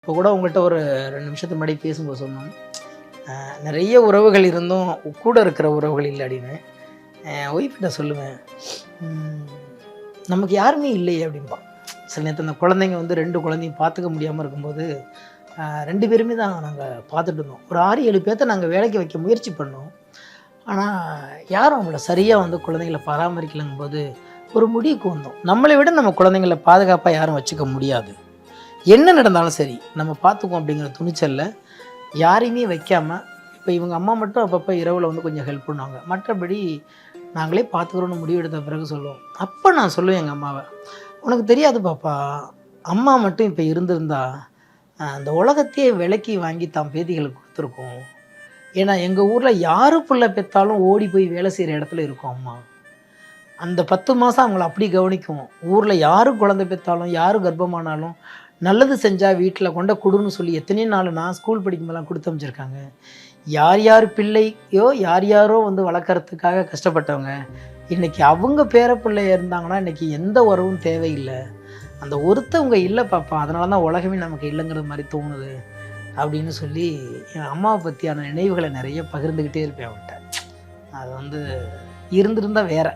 இப்போ கூட உங்கள்கிட்ட ஒரு 2 நிமிஷத்துக்கு முன்னாடி பேசும்போது சொன்னோம், நிறைய உறவுகள் இருந்தும் கூட இருக்கிற உறவுகள் இல்லை அப்படின்னு. என் ஒய்ஃப்கிட்ட சொல்லுவேன், "ம், நமக்கு யாருமே இல்லையே" அப்படின்பா. சில நேரத்தில் அந்த குழந்தைங்க வந்து 2 குழந்தையும் பார்த்துக்க முடியாமல் இருக்கும்போது 2 பேருமே தான் நாங்கள் பார்த்துட்டு இருந்தோம். ஒரு 6, 7 பேர்த்த நாங்கள் வேலைக்கு வைக்க முயற்சி பண்ணோம். ஆனால் யாரும் அவங்கள சரியாக வந்து குழந்தைங்கள பராமரிக்கலங்கும்போது ஒரு முடிவுக்கு வந்தோம். நம்மளை விட நம்ம குழந்தைங்கள பாதுகாப்பாக யாரும் வச்சுக்க முடியாது. என்ன நடந்தாலும் சரி நம்ம பார்த்துக்குவோம் அப்படிங்கிற துணிச்சலில் யாரையுமே வைக்காமல், இப்போ இவங்க அம்மா மட்டும் அப்பப்போ இரவில் வந்து கொஞ்சம் ஹெல்ப் பண்ணுவாங்க. மற்றபடி நாங்களே பார்த்துக்குறோன்னு முடிவெடுத்த பிறகு சொல்லுவோம். அப்போ நான் சொல்லுவேன் எங்கள் அம்மாவை, "உனக்கு தெரியாது பாப்பா, அம்மா மட்டும் இப்போ இருந்திருந்தா அந்த உலகத்தையே விலைக்கு வாங்கி தான் பேத்திகளுக்கு கொடுத்துருக்கோம். ஏன்னா எங்கள் ஊரில் யார் புள்ள பெற்றாலும் ஓடி போய் வேலை செய்கிற இடத்துல இருக்கும் அம்மா. அந்த 10 மாதம் அவங்கள அப்படி கவனிக்கும். ஊரில் யார் குழந்தை பெற்றாலும் யார் கர்ப்பமானாலும் நல்லது செஞ்சால் வீட்டில் கொண்ட குடுன்னு சொல்லி எத்தனையோ நாள் நான் ஸ்கூல் படிக்கும்போதெல்லாம் கொடுத்து அமைச்சிருக்காங்க. யார் யார் பிள்ளையோ யார் யாரோ வந்து வளர்க்குறதுக்காக கஷ்டப்பட்டவங்க, இன்றைக்கி அவங்க பேர பிள்ளை இருந்தாங்கன்னா இன்றைக்கி எந்த உறவும் தேவையில்லை. அந்த ஒருத்தவங்க இல்லை பாப்பா, அதனால தான் உலகமே நமக்கு இல்லைங்கிறது மாதிரி தோணுது" அப்படின்னு சொல்லி என் அம்மாவை பற்றியான நினைவுகளை நிறைய பகிர்ந்துக்கிட்டே இருப்பேன் அவன்கிட்ட. அது வந்து இருந்திருந்தால் வேற